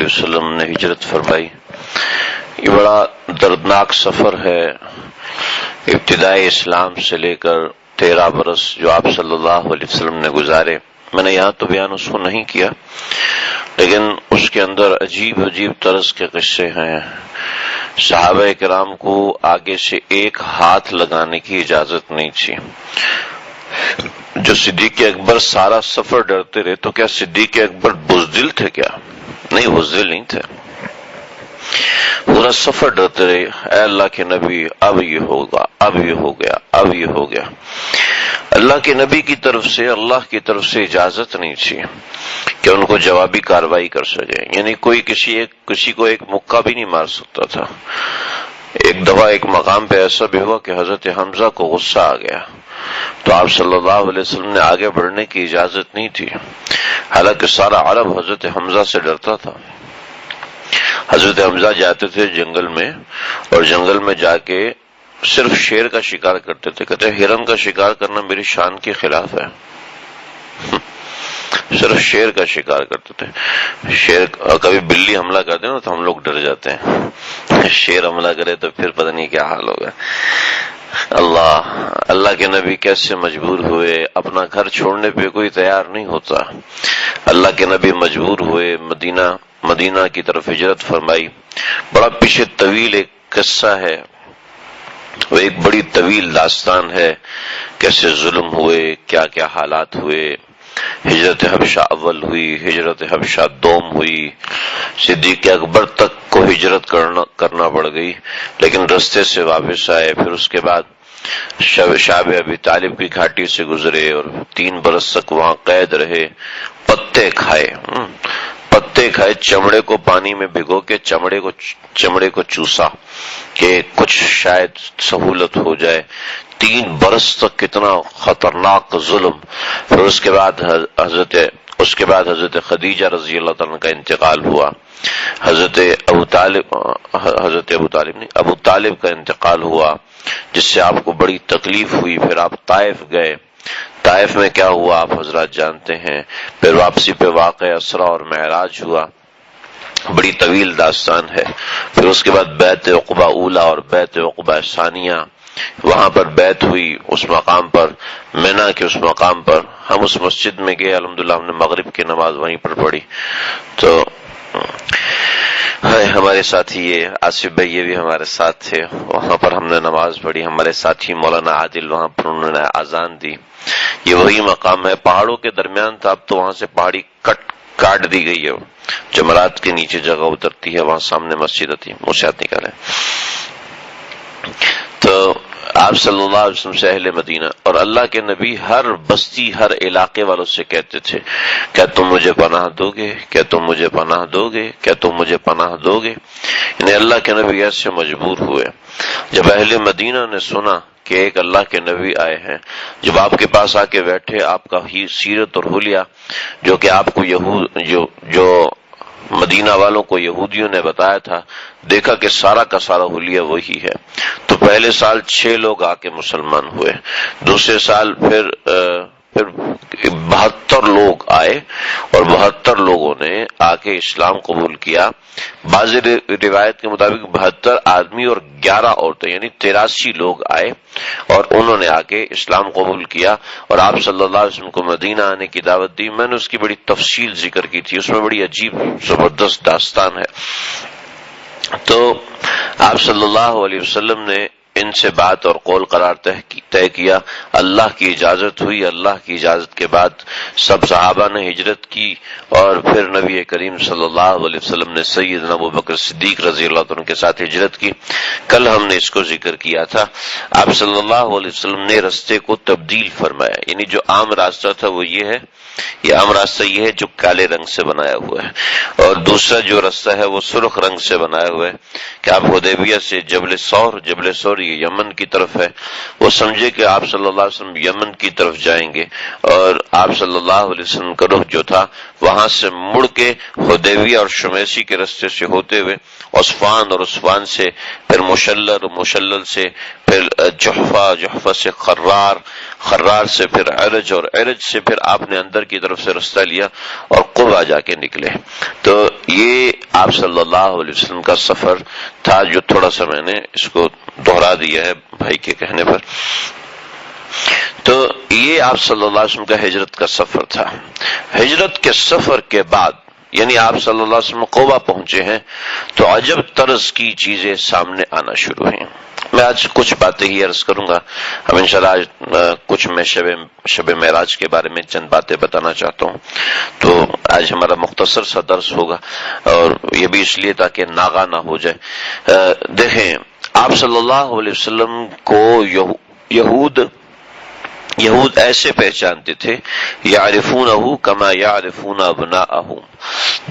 وآلہ وسلم نے ہجرت فرمائی. یہ بڑا دردناک سفر ہے. ابتدائی اسلام سے لے کر 13 برس جو آپ صلی اللہ علیہ وسلم نے گزارے. میں نے یہاں تو بیان اس کو نہیں کیا، لیکن اس کے اندر عجیب عجیب طرز کے قصے ہیں. صحابہ کرام کو آگے سے ایک ہاتھ لگانے کی اجازت نہیں تھی. جو صدیق اکبر سارا سفر ڈرتے رہے، تو کیا صدیق اکبر بزدل تھے؟ کیا نہیں، بزدل نہیں تھے. پورا سفر ڈرتے رہے، اے اللہ کے نبی اب یہ ہوگا، اب یہ ہو گیا، اب یہ ہو گیا. اللہ کے نبی کی طرف سے، اللہ کی طرف سے اجازت نہیں تھی کہ ان کو جوابی کارروائی کر سکے. یعنی کوئی کسی کو ایک مکہ بھی نہیں مار سکتا تھا. ایک دفعہ ایک مقام پہ ایسا بھی ہوا کہ حضرت حمزہ کو غصہ آ گیا، تو آپ صلی اللہ علیہ وسلم نے آگے بڑھنے کی اجازت نہیں تھی. حالانکہ سارا عرب حضرت حمزہ سے ڈرتا تھا. حضرت حمزہ جاتے تھے جنگل میں، اور جنگل میں جا کے صرف شیر کا شکار کرتے تھے. کہتے ہیں ہرن کا شکار کرنا میری شان کے خلاف ہے. صرف شیر کا شکار کرتے تھے. شیر کبھی بلی حملہ کرتے نا تو ہم لوگ ڈر جاتے ہیں، شیر حملہ کرے تو پھر پتہ نہیں کیا حال ہوگا. اللہ کے نبی کیسے مجبور ہوئے، اپنا گھر چھوڑنے پہ کوئی تیار نہیں ہوتا. اللہ کے نبی مجبور ہوئے، مدینہ کی طرف ہجرت فرمائی. بڑا پیچھے طویل ایک قصہ ہے، وہ ایک بڑی طویل داستان ہے، کیسے ظلم ہوئے، کیا کیا حالات ہوئے. ہجرت حبشہ اول ہوئی، ہجرت حبشہ دوم ہوئی، صدیق اکبر تک کو ہجرت کرنا پڑ گئی، لیکن رستے سے واپس آئے. پھر اس کے بعد شعب ابی طالب کی گھاٹی سے گزرے اور 3 برس تک وہاں قید رہے. پتے کھائے، چمڑے کو پانی میں بھگو کے چمڑے کو چوسا کہ کچھ شاید سہولت ہو جائے. 3 برس تک کتنا خطرناک ظلم. پھر اس کے بعد حضرت خدیجہ رضی اللہ تعالیٰ کا انتقال ہوا. ابو طالب کا انتقال ہوا، جس سے آپ کو بڑی تکلیف ہوئی. پھر آپ طائف گئے. طائف میں کیا ہوا آپ حضرات جانتے ہیں. پھر واپسی پہ واقع اسرا اور معراج ہوا، بڑی طویل داستان ہے. پھر اس کے بعد بیعت عقبہ اولا اور بیعت عقبہ ثانیہ، وہاں پر بیعت ہوئی اس مقام پر، مینا کے اس مقام پر. ہم اس مسجد میں گئے، الحمدللہ ہم نے مغرب کی نماز وہیں پر پڑھی. تو ہمارے ساتھی یہ آصف بھائی یہ بھی ہمارے ساتھ تھے، وہاں پر ہم نے نماز پڑھی. ہمارے ساتھی مولانا عادل وہاں پر انہوں نے اذان دی. یہ وہی مقام ہے، پہاڑوں کے درمیان تھا. اب تو وہاں سے پہاڑی کاٹ دی گئی ہے، جمرات کے نیچے جگہ اترتی ہے، وہاں سامنے مسجد آتی ہے، مسیحت نکالے. تو آپ صلی اللہ علیہ وسلم سے اہل مدینہ اور اللہ کے نبی ہر بستی، ہر علاقے والوں سے کہتے تھے کیا تم مجھے پناہ دو گے، کیا تم مجھے پناہ دو گے، کیا تم مجھے پناہ دو گے. یعنی اللہ کے نبی ایسے مجبور ہوئے. جب اہل مدینہ نے سنا کہ ایک اللہ کے نبی آئے ہیں، جب آپ کے پاس آ کے بیٹھے، آپ کا ہی سیرت اور حلیہ جو کہ آپ کو جو مدینہ والوں کو یہودیوں نے بتایا تھا، دیکھا کہ سارا کا سارا حلیہ وہی ہے. تو پہلے سال 6 لوگ آ کے مسلمان ہوئے. دوسرے سال پھر 72 لوگ آئے اور 72 لوگوں نے آ کے اسلام قبول کیا. بعض روایت کے مطابق 72 آدمی اور 11 عورتیں، یعنی 83 لوگ آئے اور انہوں نے آ کے اسلام قبول کیا اور آپ صلی اللہ علیہ وسلم کو مدینہ آنے کی دعوت دی. میں نے اس کی بڑی تفصیل ذکر کی تھی، اس میں بڑی عجیب زبردست داستان ہے. تو آپ صلی اللہ علیہ وسلم نے ان سے بات اور قول قرار طے کیا. اللہ کی اجازت ہوئی. اللہ کی اجازت کے بعد سب صحابہ نے ہجرت کی اور پھر نبی کریم صلی اللہ علیہ وسلم نے سیدنا ابو بکر صدیق رضی اللہ عنہ کے ساتھ ہجرت کی. کل ہم نے اس کو ذکر کیا تھا. آپ صلی اللہ علیہ وسلم نے راستے کو تبدیل فرمایا. یعنی جو عام راستہ تھا وہ یہ ہے، یہ عام راستہ یہ ہے جو کالے رنگ سے بنایا ہوا ہے، اور دوسرا جو راستہ ہے وہ سرخ رنگ سے بنایا ہوا ہے کہ آپ حدیبیہ سے جبل سور یہ یمن کی طرف ہے. وہ سمجھے کہ آپ صلی اللہ علیہ وسلم یمن کی طرف جائیں گے، اور آپ صلی اللہ علیہ وسلم کا رخ جو تھا وہاں سے مڑ کے حدیبیہ اور شمیسی کے راستے سے ہوتے ہوئے عصفان، اور عصفان سے پھر مشلل، اور مشلل سے پھر جحفہ سے خرار سے پھر عرج، اور عرج سے پھر آپ نے اندر کی طرف سے راستہ لیا اور قبا جا کے نکلے. تو یہ آپ صلی اللہ علیہ وسلم کا سفر تھا، جو تھوڑا سا میں نے اس کو دوہرا دیا ہے بھائی کے کہنے پر. تو یہ آپ صلی اللہ علیہ وسلم کا ہجرت کا سفر تھا. ہجرت کے سفر کے بعد یعنی آپ صلی اللہ علیہ وسلم قبا پہنچے ہیں تو عجب طرز کی چیزیں سامنے آنا شروع ہیں. میں آج کچھ باتیں ہی عرض کروں گا. اب انشاءاللہ آج کچھ میں شب معراج کے بارے میں چند باتیں بتانا چاہتا ہوں. تو آج ہمارا مختصر سا درس ہوگا، اور یہ بھی اس لیے تاکہ ناغہ نہ ہو جائے. دیکھیں، آپ صلی اللہ علیہ وسلم کو یہود ایسے پہچانتے تھے، یعرفونہ کما یعرفون ابناءہم،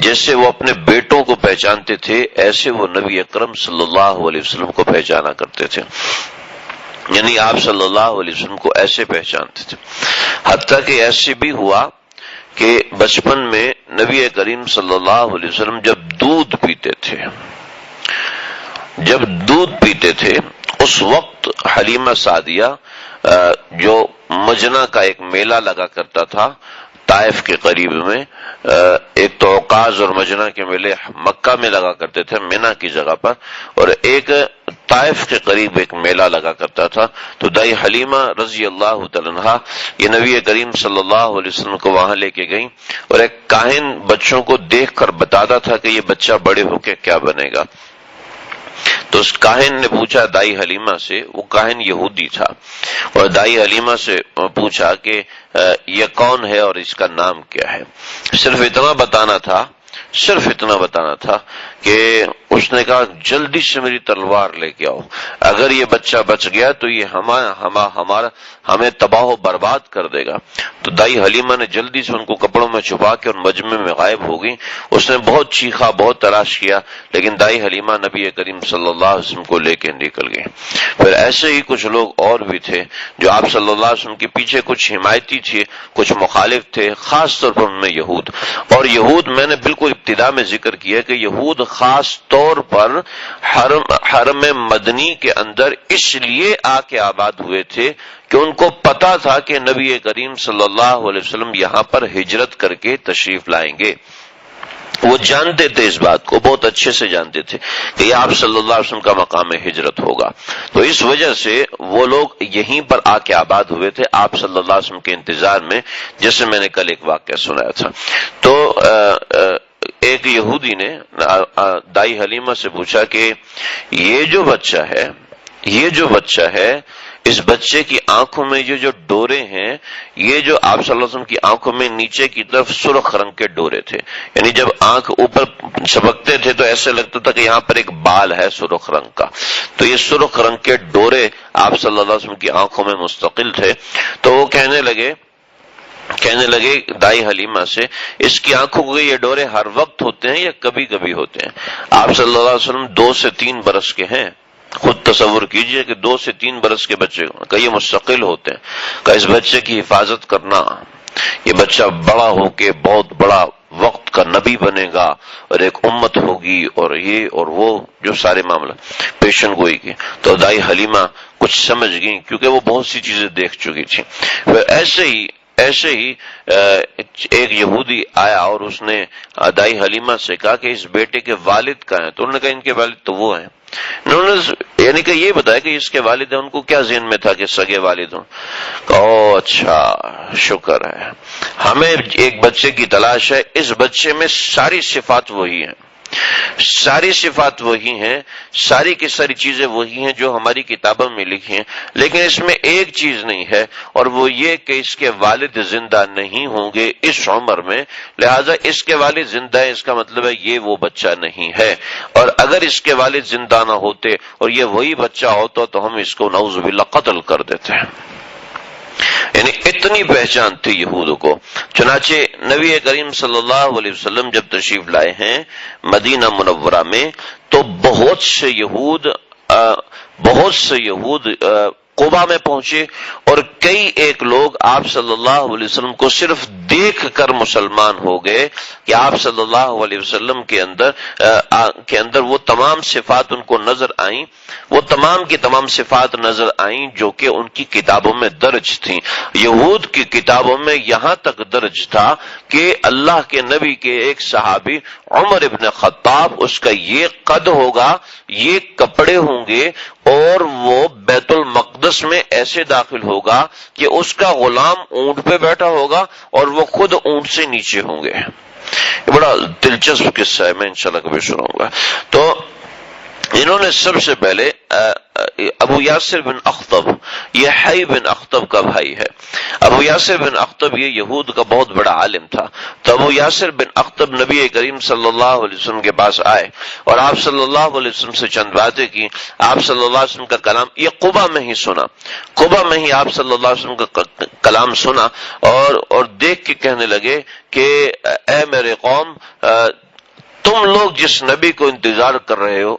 جیسے وہ اپنے بیٹوں کو پہچانتے تھے ایسے وہ نبی اکرم صلی اللہ علیہ وسلم کو پہچانا کرتے تھے. یعنی آپ صلی اللہ علیہ وسلم کو ایسے پہچانتے تھے، حتیٰ کہ ایسے بھی ہوا کہ بچپن میں نبی کریم صلی اللہ علیہ وسلم جب دودھ پیتے تھے اس وقت حلیمہ سعدیہ جو مجنہ کا ایک میلہ لگا کرتا تھا طائف کے قریب میں، ایک تو عکاظ اور مجنہ کے میلے مکہ میں لگا کرتے تھے مینا کی جگہ پر، اور ایک طائف کے قریب ایک میلہ لگا کرتا تھا. تو دائی حلیمہ رضی اللہ تعالی عنہا یہ نبی کریم صلی اللہ علیہ وسلم کو وہاں لے کے گئیں، اور ایک کاہن بچوں کو دیکھ کر بتاتا تھا کہ یہ بچہ بڑے ہو کے کیا بنے گا. تو اس کاہن نے پوچھا دائی حلیمہ سے، وہ کاہن یہودی تھا، اور دائی حلیمہ سے پوچھا کہ یہ کون ہے اور اس کا نام کیا ہے. صرف اتنا بتانا تھا کہ اس نے کہا جلدی سے میری تلوار لے کے آؤ، اگر یہ بچہ بچ گیا تو یہ ہمیں تباہ و برباد کر دے گا. تو دائی حلیمہ نے جلدی سے ان کو کپڑوں میں چھپا کے اور مجمع میں غائب ہو گئی. اس نے بہت چیخا، بہت تلاش کیا، لیکن دائی حلیمہ نبی کریم صلی اللہ علیہ وسلم کو لے کے نکل گئی. پھر ایسے ہی کچھ لوگ اور بھی تھے جو آپ صلی اللہ علیہ وسلم کے پیچھے کچھ حمایتی تھے، کچھ مخالف تھے، خاص طور پر ان میں یہود. اور یہود میں نے بالکل ابتدا میں ذکر کیا کہ یہود خاص طور پر حرم مدنی کے اندر اس لیے آ کے آباد ہوئے تھے کہ ان کو پتا تھا کہ نبی کریم صلی اللہ علیہ وسلم یہاں پر ہجرت کر کے تشریف لائیں گے. وہ جانتے تھے، اس بات کو بہت اچھے سے جانتے تھے کہ یہ آپ صلی اللہ علیہ وسلم کا مقام ہجرت ہوگا. تو اس وجہ سے وہ لوگ یہیں پر آ کے آباد ہوئے تھے آپ صلی اللہ علیہ وسلم کے انتظار میں، جیسے میں نے کل ایک واقعہ سنایا تھا. تو ایک یہودی نے دائی حلیمہ سے پوچھا کہ یہ جو بچہ ہے اس بچے کی آنکھوں میں یہ جو ڈورے ہیں، یہ جو آپ صلی اللہ علیہ وسلم کی آنکھوں میں نیچے کی طرف سرخ رنگ کے ڈورے تھے، یعنی جب آنکھ اوپر چپکتے تھے تو ایسے لگتا تھا کہ یہاں پر ایک بال ہے سرخ رنگ کا. تو یہ سرخ رنگ کے ڈورے آپ صلی اللہ علیہ وسلم کی آنکھوں میں مستقل تھے. تو وہ کہنے لگے دائی حلیمہ سے، اس کی آنکھوں کے یہ ڈورے ہر وقت ہوتے ہیں یا کبھی کبھی ہوتے ہیں؟ آپ صلی اللہ علیہ وسلم 2 سے 3 برس کے ہیں. خود تصور کیجئے کہ 2 سے 3 برس کے بچے کا یہ مستقل ہوتے ہیں. کہ اس بچے کی حفاظت کرنا، یہ بچہ بڑا ہو کے بہت بڑا وقت کا نبی بنے گا اور ایک امت ہوگی، اور یہ اور وہ جو سارے معاملہ پیشن گوئی کی. تو دائی حلیمہ کچھ سمجھ گئی کیونکہ وہ بہت سی چیزیں دیکھ چکی تھی. ایسے ہی ایک یہودی آیا اور اس نے دائی حلیمہ سے کہا کہ اس بیٹے کے والد کہاں ہیں؟ تو انہوں نے کہا ان کے والد تو وہ ہیں. انہوں نے یعنی کہ یہ بتایا کہ اس کے والد ہیں. ان کو کیا ذہن میں تھا کہ سگے والد ہوں. او اچھا، شکر ہے، ہمیں ایک بچے کی تلاش ہے، اس بچے میں ساری صفات وہی ہیں، ساری کی ساری چیزیں وہی ہیں جو ہماری کتابوں میں لکھی ہیں، لیکن اس میں ایک چیز نہیں ہے، اور وہ یہ کہ اس کے والد زندہ نہیں ہوں گے اس عمر میں، لہذا اس کے والد زندہ ہے، اس کا مطلب ہے یہ وہ بچہ نہیں ہے. اور اگر اس کے والد زندہ نہ ہوتے اور یہ وہی بچہ ہوتا تو ہم اس کو نعوذ باللہ قتل کر دیتے ہیں. یعنی اتنی پہچان تھی یہود کو. چنانچہ نبی کریم صلی اللہ علیہ وسلم جب تشریف لائے ہیں مدینہ منورہ میں تو بہت سے یہود قبا میں پہنچے، اور کئی ایک لوگ آپ صلی اللہ علیہ وسلم کو صرف دیکھ کر مسلمان ہو گئے کہ آپ صلی اللہ علیہ وسلم کے اندر وہ تمام صفات ان کو نظر آئیں، وہ تمام کی تمام صفات نظر آئیں جو کہ ان کی کتابوں میں درج تھیں۔ یہود کی کتابوں میں یہاں تک درج تھا کہ اللہ کے نبی کے ایک صحابی عمر ابن خطاب، اس کا یہ قد ہوگا، یہ کپڑے ہوں گے، اور وہ بیت المقدس میں ایسے داخل ہوگا کہ اس کا غلام اونٹ پہ بیٹھا ہوگا اور وہ خود اونٹ سے نیچے ہوں گے۔ یہ بڑا دلچسپ قصہ ہے، میں انشاءاللہ کبھی سناؤں گا۔ تو انہوں نے سب سے پہلے ابو یاسر بن اخطب، یہ حی بن اخطب کا بھائی ہے۔ ابو یاسر بن اخطب یہ یہود کا بہت بڑا عالم تھا۔ تو ابو یاسر بن اخطب نبی کریم صلی اللہ علیہ وسلم کے پاس آئے اور آپ صلی اللہ علیہ وسلم سے چند باتیں کی۔ آپ صلی اللہ علیہ وسلم کا کلام یہ قبا میں ہی سنا، قبا میں ہی آپ صلی اللہ علیہ وسلم کا کلام سنا، اور دیکھ کے کہنے لگے کہ اے میرے قوم، تم لوگ جس نبی کو انتظار کر رہے ہو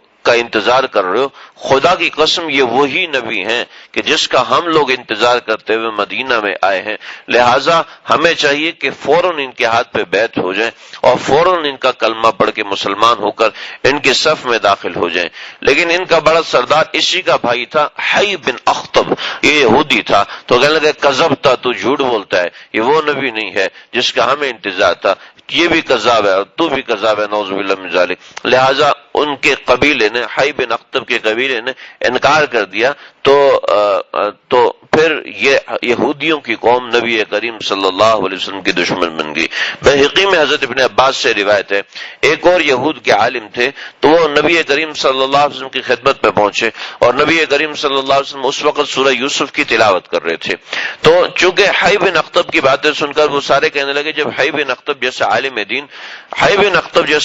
خدا کی قسم یہ وہی نبی ہیں کہ جس کا ہم لوگ انتظار کرتے ہوئے مدینہ میں آئے ہیں، لہٰذا ہمیں چاہیے کہ فوراً ان کے ہاتھ پہ بیعت ہو جائیں اور فوراً ان کا کلمہ پڑھ کے مسلمان ہو کر ان کے صف میں داخل ہو جائیں۔ لیکن ان کا بڑا سردار اسی کا بھائی تھا حی بن اخطب، یہ یہودی تھا، تو کہنے لگے کذبتا، تو جھوٹ بولتا ہے، یہ وہ نبی نہیں ہے جس کا ہمیں انتظار تھا، یہ بھی کذاب ہے اور تو بھی کذاب ہے، نعوذ باللہ من ذالک۔ لہٰذا ان کے قبیلے نے، حی بن اخطب کے قبیلے نے انکار کر دیا۔ تو پھر یہ یہودیوں کی قوم نبی کریم صلی اللہ علیہ وسلم کی دشمن بن گئی۔ بہقی میں حضرت ابن عباس سے روایت ہے، ایک اور یہود کے عالم تھے، تو وہ نبی کریم صلی اللہ علیہ وسلم کی خدمت میں پہنچے اور نبی کریم صلی اللہ علیہ وسلم اس وقت سورہ یوسف کی تلاوت کر رہے تھے۔ تو چونکہ حی بن اخطب کی باتیں سن کر وہ سارے کہنے لگے، جب حی بن اخطب جیسے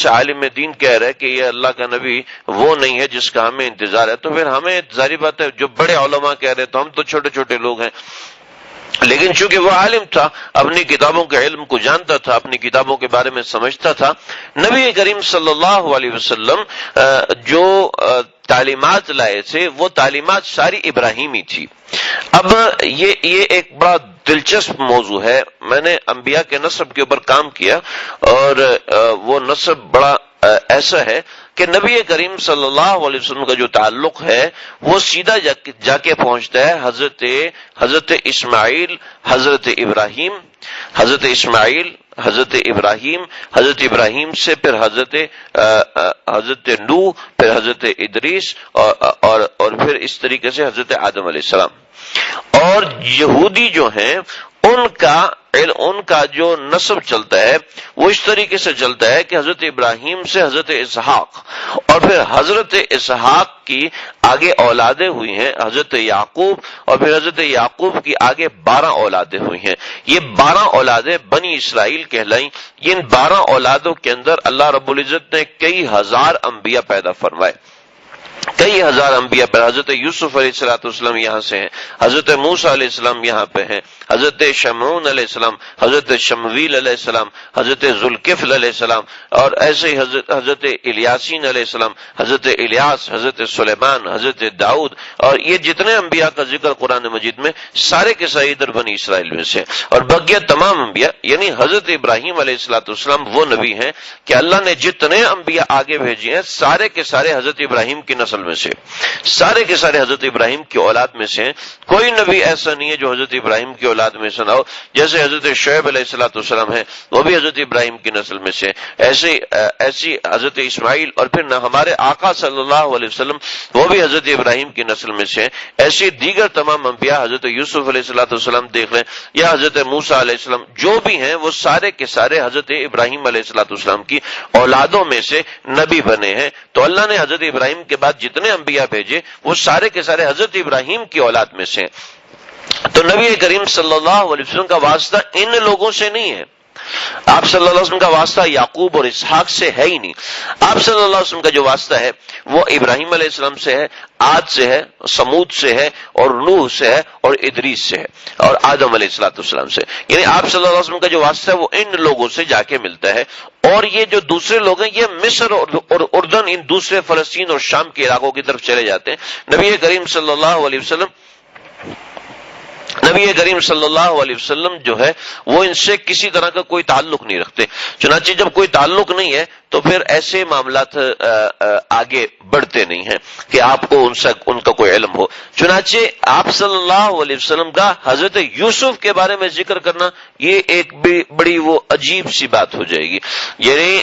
عالم دین کہہ رہے کہ یہ اللہ کا نبی وہ نہیں ہے جس کا ہمیں انتظار ہے، تو پھر ہمیں ظاہری بات ہے جو بڑے علماء کہہ رہے تو ہم تو چھوٹے چھوٹے لوگ ہیں۔ لیکن چونکہ وہ عالم تھا، اپنی کتابوں کے علم کو جانتا تھا، اپنی کتابوں کے بارے میں سمجھتا تھا، نبی کریم صلی اللہ علیہ وسلم جو تعلیمات لائے تھے وہ تعلیمات ساری ابراہیمی تھی۔ اب یہ ایک بڑا دلچسپ موضوع ہے، میں نے انبیاء کے نسب کے اوپر کام کیا اور وہ نسب بڑا ایسا ہے کہ نبی کریم صلی اللہ علیہ وسلم کا جو تعلق ہے وہ سیدھا جا کے پہنچتا ہے حضرت اسماعیل، حضرت ابراہیم، حضرت ابراہیم سے پھر حضرت نوح، پھر حضرت ادریس اور پھر اس طریقے سے حضرت آدم علیہ السلام۔ اور یہودی جو ہیں ان کا جو نسب چلتا ہے وہ اس طریقے سے چلتا ہے کہ حضرت ابراہیم سے حضرت اسحاق، اور پھر حضرت اسحاق کی آگے اولادیں ہوئی ہیں حضرت یعقوب، اور پھر حضرت یعقوب کی آگے 12 اولادیں ہوئی ہیں۔ یہ 12 اولادیں بنی اسرائیل کہلائیں۔ ان 12 اولادوں کے اندر اللہ رب العزت نے کئی ہزار انبیاء پیدا فرمائے، کئی ہزار انبیاء پر۔ حضرت یوسف علیہ السلام یہاں سے ہیں، حضرت موسیٰ علیہ السلام یہاں پہ ہیں، حضرت شمعون علیہ السلام، حضرت شمویل علیہ السلام، حضرت ذوالکفل علیہ السلام، اور ایسے ہی حضرت الیاسین علیہ السلام، حضرت الیاس، حضرت سلیمان، حضرت داؤد، اور یہ جتنے انبیاء کا ذکر قرآن مجید میں سارے کے سارے ادھر بنی اسرائیل میں سے۔ اور بقیہ تمام انبیاء، یعنی حضرت ابراہیم علیہ السلام وہ نبی ہیں کہ اللہ نے جتنے انبیاء آگے بھیجے ہیں سارے کے سارے حضرت ابراہیم کی نسل میں سے، سارے کے سارے حضرت ابراہیم کی اولاد میں سے ہیں۔ کوئی نبی ایسا نہیں ہے جو حضرت ابراہیم کی اولاد میں سے نہ ہو۔ جیسے حضرت شعیب علیہ السلام ہے، وہ بھی حضرت ابراہیم کی نسل میں سے، ایسی حضرت اسماعیل، اور پھر ہمارے آقا صلی اللہ علیہ وسلم وہ بھی حضرت ابراہیم کی نسل میں سے ہیں۔ ایسے دیگر تمام انبیاء، حضرت یوسف علیہ السلام دیکھ لیں یا حضرت موسیٰ علیہ السلام، جو بھی ہیں وہ سارے کے سارے حضرت ابراہیم علیہ السلام کی اولادوں میں سے نبی بنے ہیں۔ تو اللہ نے حضرت ابراہیم کے بعد جتنے انبیاء بھیجے وہ سارے کے سارے حضرت ابراہیم کی اولاد میں سے ہیں۔ تو نبی کریم صلی اللہ علیہ وسلم کا واسطہ ان لوگوں سے نہیں ہے، آپ صلی اللہ علیہ وسلم کا واسطہ یعقوب اور اسحاق سے ہے ہی نہیں۔ آپ صلی اللہ علیہ وسلم کا جو واسطہ ہے وہ ابراہیم علیہ السلام سے ہے، عاد سے ہے، سمود سے ہے، اور نوح سے ہے، اور ادریس سے ہے، اور آدم علیہ السلام سے۔ یعنی آپ صلی اللہ علیہ وسلم کا جو واسطہ ہے وہ ان لوگوں سے جا کے ملتا ہے۔ اور یہ جو دوسرے لوگ ہیں یہ مصر اور اردن، ان دوسرے فلسطین اور شام کے علاقوں کی طرف چلے جاتے ہیں۔ نبی کریم صلی اللہ علیہ وسلم نبی کریم صلی اللہ علیہ وسلم جو ہے وہ ان سے کسی طرح کا کوئی تعلق نہیں رکھتے. چنانچہ جب کوئی تعلق نہیں ہے تو پھر ایسے معاملات آگے بڑھتے نہیں ہیں کہ آپ کو ان کا کوئی علم ہو. چنانچہ آپ صلی اللہ علیہ وسلم کا حضرت یوسف کے بارے میں ذکر کرنا یہ ایک بڑی وہ عجیب سی بات ہو جائے گی. یعنی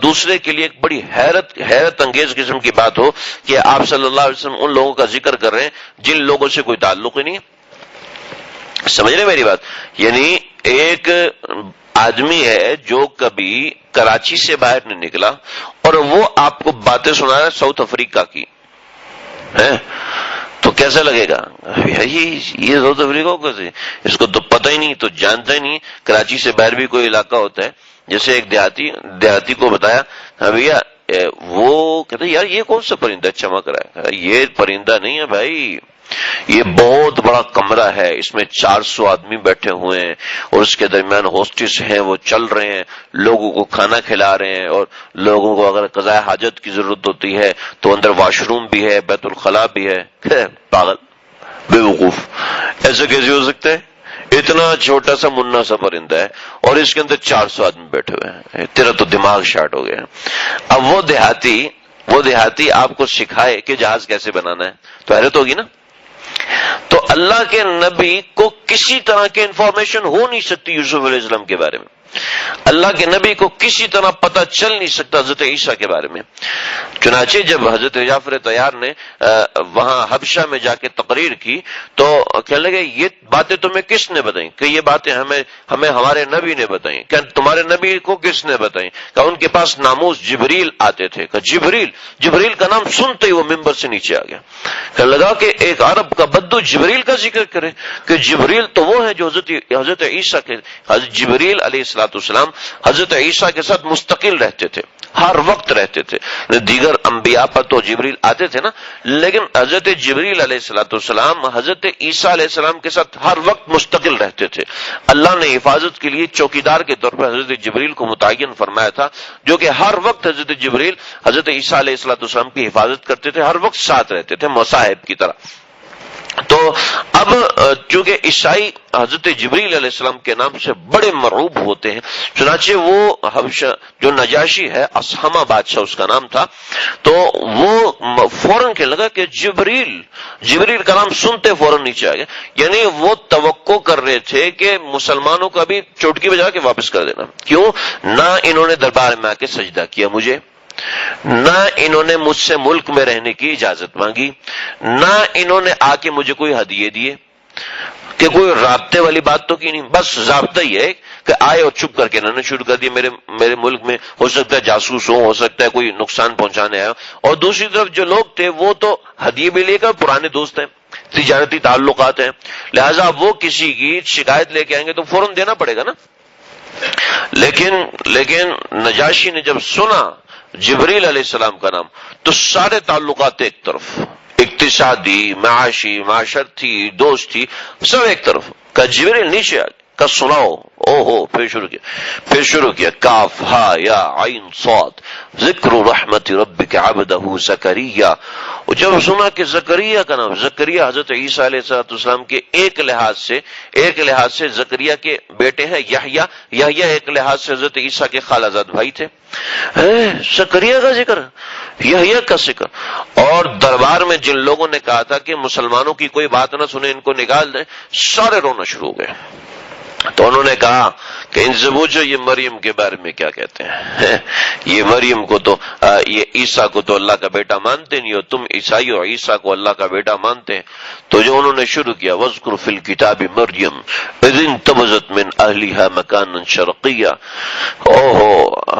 دوسرے کے لیے ایک بڑی حیرت انگیز قسم کی بات ہو کہ آپ صلی اللہ علیہ وسلم ان لوگوں کا ذکر کر رہے ہیں جن لوگوں سے کوئی تعلق ہی نہیں. سمجھ رہے میری بات؟ یعنی ایک آدمی ہے جو کبھی کراچی سے باہر نہیں نکلا اور وہ آپ کو باتیں سنا رہا ہے ساؤتھ افریقہ کی ہے تو کیسا لگے گا؟ یہ ساؤتھ افریقہ کیسے؟ اس کو تو پتہ ہی نہیں، تو جانتا ہی نہیں کراچی سے باہر بھی کوئی علاقہ ہوتا ہے. جیسے ایک دیہاتی کو بتایا ہاں بھیا وہ کہتے یار یہ کون سا پرندہ چمک رہا ہے؟ یہ پرندہ نہیں ہے بھائی، یہ بہت بڑا کمرہ ہے، اس میں 400 آدمی بیٹھے ہوئے ہیں اور اس کے درمیان ہوسٹس ہیں، وہ چل رہے ہیں، لوگوں کو کھانا کھلا رہے ہیں، اور لوگوں کو اگر قضاء حاجت کی ضرورت ہوتی ہے تو اندر واش روم بھی ہے، بیت الخلاء بھی ہے. پاگل بے وقوف، ایسا کیسے ہو سکتا ہے؟ اتنا چھوٹا سا منا سا پرندہ ہے اور اس کے اندر 400 آدمی بیٹھے ہوئے ہیں. تیرا تو دماغ شارٹ ہو گیا. اب وہ دیہاتی آپ کو سکھائے کہ جہاز کیسے بنانا ہے تو حیرت ہوگی نا. تو اللہ کے نبی کو کسی طرح کی انفارمیشن ہو نہیں سکتی یوسف علیہ السلام کے بارے میں. اللہ کے نبی کو کسی طرح پتہ چل نہیں سکتا حضرت عیسیٰ کے بارے میں. چنانچہ جب حضرت جعفر طیار نے وہاں حبشہ میں جا کے تقریر کی تو کہنے لگے یہ باتیں تمہیں کس نے بتائیں؟ کہ یہ باتیں ہمیں ہمارے نبی نے بتائیں. کہ تمہارے نبی کو کس نے بتائیں؟ کہ ان کے پاس ناموس جبریل آتے تھے. کہ جبریل کا نام سنتے ہی وہ ممبر سے نیچے آ گیا. کہنے لگا کہ ایک عرب کا بدو جبریل کا ذکر کرے کہ جبریل تو وہ ہے جو حضرت عیسیٰ کے حضرت جبریل علیہ السلام حضرت عیسیٰ کے ساتھ مستقل رہتے تھے، ہر وقت رہتے تھے. دیگر انبیاء پر تو جبریل آتے تھے نا، لیکن حضرت جبریل علیہ السلام حضرت عیسیٰ علیہ السلام کے ساتھ ہر وقت مستقل رہتے تھے. اللہ نے حفاظت کے لیے چوکیدار کے طور پر حضرت جبریل کو متعین فرمایا تھا، جو کہ ہر وقت حضرت جبریل حضرت عیسیٰ علیہ السلام کی حفاظت کرتے تھے، ہر وقت ساتھ رہتے تھے مصاحب کی طرح. تو اب چونکہ عیسائی حضرت جبریل علیہ السلام کے نام سے بڑے مرعوب ہوتے ہیں، چنانچہ وہ حبشہ جو نجاشی ہے اصحمہ بادشاہ اس کا نام تھا، تو وہ فوراً کہنے لگا کہ جبریل کا نام سنتے فوراً نیچے آ گیا. یعنی وہ توقع کر رہے تھے کہ مسلمانوں کا بھی چوٹکی بجا کے واپس کر دینا. کیوں؟ نہ انہوں نے دربار میں آ کے سجدہ کیا مجھے، نہ انہوں نے مجھ سے ملک میں رہنے کی اجازت مانگی، نہ انہوں نے آ کے مجھے کوئی ہدیے دیے، کہ کوئی رابطے والی بات تو کی نہیں. بس ضابطہ ہی ہے کہ آئے اور چپ کر کے انہوں نے شروع کر دیا میرے ملک میں. ہو سکتا ہے جاسوس ہو سکتا ہے کوئی نقصان پہنچانے آیا. اور دوسری طرف جو لوگ تھے وہ تو ہدیے بھی لے کر پرانے دوست ہیں، تجارتی تعلقات ہیں، لہذا وہ کسی کی شکایت لے کے آئیں گے تو فوراً دینا پڑے گا نا. لیکن نجاشی نے جب سنا جبریل علیہ السلام کا نام تو سارے تعلقات ایک طرف، اقتصادی، معاشی، معاشرتی، دوستی، سب ایک طرف. کہ جبریل نیچے آ کا سناؤ. پھر شروع کیا کاف ہا یا عین صاد ذکر رحمت ربک عبدہ زکریا. جب سنا کہ زکریا کا نام، زکریا حضرت عیسیٰ علیہ السلام کے ایک لحاظ سے زکریا کے بیٹے ہیں یحییٰ ایک لحاظ سے حضرت عیسیٰ کے خالہ زاد بھائی تھے. زکریا کا ذکر، یحییٰ کا ذکر. اور دربار میں جن لوگوں نے کہا تھا کہ مسلمانوں کی کوئی بات نہ سنیں، ان کو نکال دیں، سارے رونا شروع ہو گئے. تو انہوں نے کہا کہ ان سے پوچھو یہ مریم کے بارے میں کیا کہتے ہیں. یہ مریم کو تو یہ عیسیٰ کو تو اللہ کا بیٹا مانتے نہیں ہو، تم عیسائی ہو عیسیٰ کو اللہ کا بیٹا مانتے ہیں. تو جو انہوں نے شروع کیا وَاذْكُرْ فِي الْكِتَابِ مَرْيَمَ إِذِ انتَبَذَتْ مِنْ أَهْلِهَا مَكَانًا شَرْقِيًّا.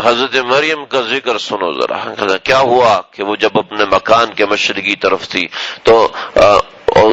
حضرت مریم کا ذکر سنو ذرا. کیا ہوا کہ وہ جب اپنے مکان کے مشرقی طرف تھی تو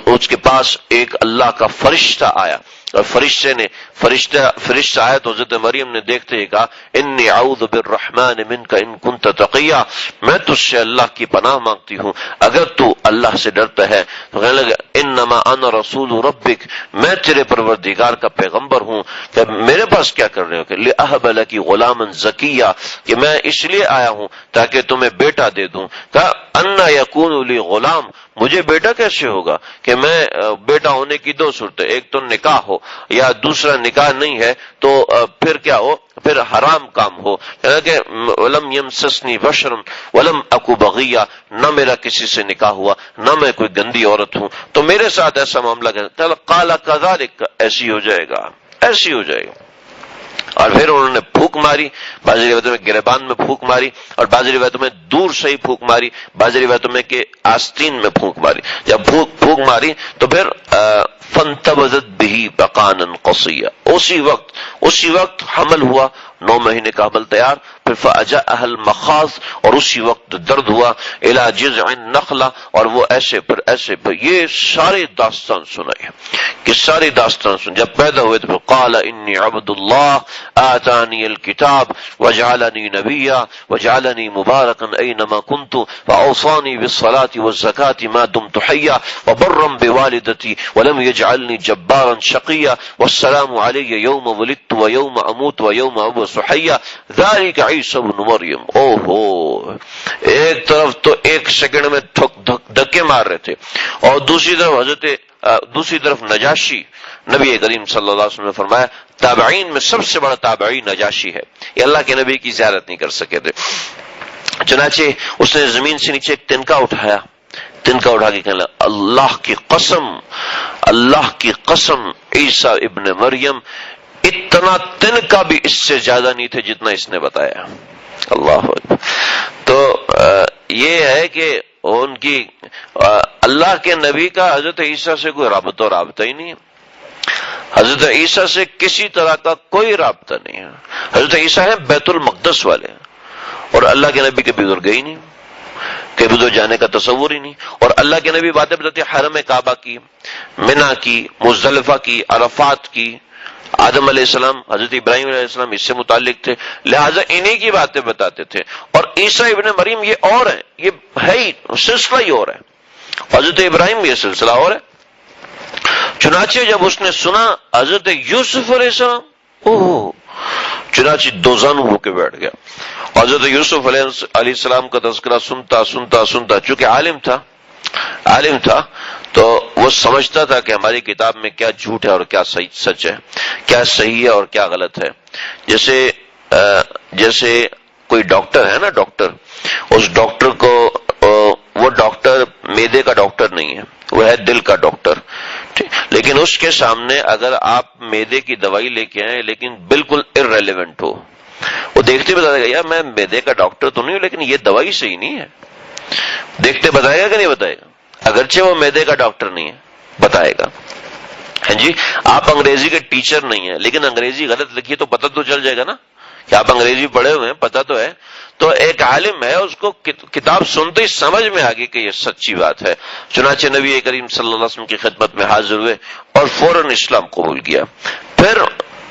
اس کے پاس ایک اللہ کا فرشتہ آیا، اور فرشتہ آیا تو حضرت مریم نے دیکھتے ہی کہا انی اعوذ بالرحمن منک ان کنت تقیا، میں تجھ سے اللہ کی پناہ مانگتی ہوں اگر تو اللہ سے ڈرتا ہے. تو کہنے لگا انما انا رسول ربک، میں تیرے پروردگار کا پیغمبر ہوں. کہ میرے پاس کیا کر رہے ہو؟ کہ لأہب لک غلاما زکیا، کہ میں اس لیے آیا ہوں تاکہ تمہیں بیٹا دے دوں. کہا انا یکون لی غلام، مجھے بیٹا کیسے ہوگا کہ میں بیٹا ہونے کی دو صورتیں، ایک تو نکاح ہو یا دوسرا نکاح نہیں ہے تو پھر کیا ہو، پھر حرام کام ہو، کہ ولم یمسسنی بشر ولم اکو بغیہ، نہ میرا کسی سے نکاح ہوا نہ میں کوئی گندی عورت ہوں، تو میرے ساتھ ایسا معاملہ قال کذالک، ایسی ہو جائے گا، ایسی ہو جائے گا۔ اور پھر انہوں نے پھونک ماری، بعض روایتوں میں گریبان میں پھونک ماری، اور بعض روایتوں میں دور سے ہی پھونک ماری، بعض روایتوں میں کہ آستین میں پھونک ماری۔ جب پھونک ماری تو پھر فانتبذت به مکانا قصیا، اسی وقت حمل ہوا، 9 مہینے کا حمل تیار، پھر فاجاءها المخاض، اور اسی وقت درد ہوا، الى جذع النخلہ، اور وہ ایسے پھر یہ سارے داستان سنائے کہ ساری داستان سن۔ جب پیدا ہوئے تو قال انی عبد اللہ آتانی الکتاب وجعلنی نبیا وجعلنی مبارکا اینما کنت واوصانی بالصلاة والزکاة ما دمت حیا وبرا بوالدتی ولم یجعلنی جبارا شقیا والسلام علی یوم ولدت ویوم اموت ویوم ابعث حیا ذلک عیسی ابن مریم۔ او ہو، ایک طرف تو ایک سیکنڈ میں دھکے مار رہے تھے، اور دوسری طرف نجاشی، نبی کریم صلی اللہ علیہ وسلم نے فرمایا تابعین میں سب سے بڑا تابعی نجاشی ہے، یہ اللہ کے نبی کی زیارت نہیں کر سکے تھے۔ چنانچہ اس نے زمین سے نیچے ایک تنکا اٹھایا، تنکا اٹھا کے کہنا اللہ کی قسم عیسیٰ ابن مریم اتنا تنکا بھی اس سے زیادہ نہیں تھے جتنا اس نے بتایا۔ اللہ اکبر۔ تو یہ ہے کہ ان کی اللہ کے نبی کا حضرت عیسیٰ سے کوئی رابطہ ہی نہیں ہے، حضرت عیسیٰ سے کسی طرح کا کوئی رابطہ نہیں ہے۔ حضرت عیسیٰ ہے بیت المقدس والے، اور اللہ کے نبی کبھی ادھر گئی نہیں، کبھی ادھر جانے کا تصور ہی نہیں، اور اللہ کے نبی باتیں بتاتے حرم کعبہ کی، منی کی، مزدلفہ کی، عرفات کی، آدم علیہ السلام، حضرت ابراہیم علیہ السلام اس سے متعلق تھے، لہٰذا انہی کی باتیں بتاتے تھے۔ اور عیسیٰ ابن مریم یہ اور ہے، یہ ہے ہی سلسلہ ہی اور ہے، حضرت ابراہیم یہ سلسلہ اور ہے۔ چنانچہ جب اس نے سنا حضرت یوسف علیہ السلام، چنانچہ دوزانو ہو کے بیٹھ گیا۔ حضرت یوسف علیہ السلام کا تذکرہ سنتا چونکہ عالم تھا تو وہ سمجھتا تھا کہ ہماری کتاب میں کیا جھوٹ ہے اور کیا سچ ہے، کیا صحیح ہے اور کیا غلط ہے۔ جیسے کوئی ڈاکٹر ہے نا، ڈاکٹر، اس ڈاکٹر کو وہ ڈاکٹر معدے کا ڈاکٹر نہیں ہے، وہ ہے دل کا ڈاکٹر، لیکن اس کے سامنے اگر آپ معدے کی دوائی لے کے آئیں لیکن بالکل ارریلیونٹ ہو، وہ دیکھتے بتا دے گا یار میں معدے کا ڈاکٹر تو نہیں ہوں لیکن یہ دوائی صحیح نہیں ہے، دیکھتے بتائے گا کہ نہیں بتائے گا؟ اگرچہ وہ معدے کا ڈاکٹر نہیں ہے بتائے گا۔ ہاں جی، آپ انگریزی کے ٹیچر نہیں ہیں لیکن انگریزی غلط لکھی تو پتہ تو چل جائے گا نا کہ آپ انگریزی پڑھے ہوئے ہیں، پتہ تو ہے۔ تو ایک عالم ہے، اس کو کتاب سنتے ہی سمجھ میں آ گئی کہ یہ سچی بات ہے، چنانچہ نبی کریم صلی اللہ علیہ وسلم کی خدمت میں حاضر ہوئے اور فوراً اسلام قبول کیا۔ پھر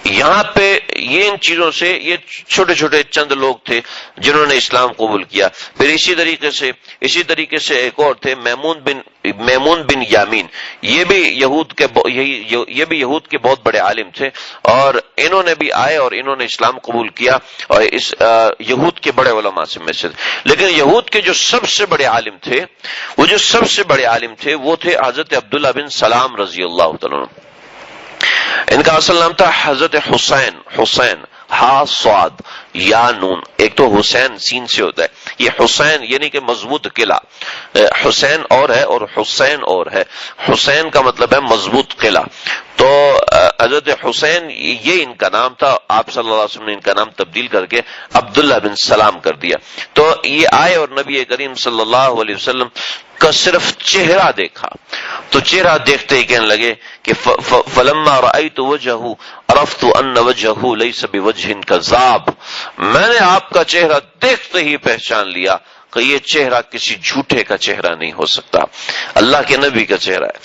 یہاں پہ یہ ان چیزوں سے یہ چھوٹے چھوٹے چند لوگ تھے جنہوں نے اسلام قبول کیا۔ پھر اسی طریقے سے ایک اور تھے میمون بن یامین، یہ بھی یہود کے بہت بڑے عالم تھے، اور انہوں نے بھی آئے اور انہوں نے اسلام قبول کیا، اور اس یہود کے بڑے علماء میں سے۔ لیکن یہود کے جو سب سے بڑے عالم تھے وہ تھے حضرت عبداللہ بن سلام رضی اللہ تعالیٰ عنہ۔ ان کا اصل نام تھا حضرت حسین ہا صاد یا نون، ایک تو حسین سین سے ہوتا ہے، یہ حسین یعنی کہ مضبوط قلعہ، حسین اور ہے اور حسین اور ہے، حسین کا مطلب ہے مضبوط قلعہ۔ تو حضرت حسین یہ ان کا نام تھا، آپ صلی اللہ علیہ وسلم نے ان کا نام تبدیل کر کے عبداللہ بن سلام کر دیا۔ تو یہ آئے اور نبی کریم صلی اللہ علیہ وسلم کا صرف چہرہ دیکھا تو چہرہ دیکھتے ہی کہنے لگے کہ فلما رأیت وجہہ عرفت ان وجہہ لیس بوجہ کذاب، میں نے آپ کا چہرہ دیکھتے ہی پہچان لیا کہ یہ چہرہ کسی جھوٹے کا چہرہ نہیں ہو سکتا، اللہ کے نبی کا چہرہ ہے۔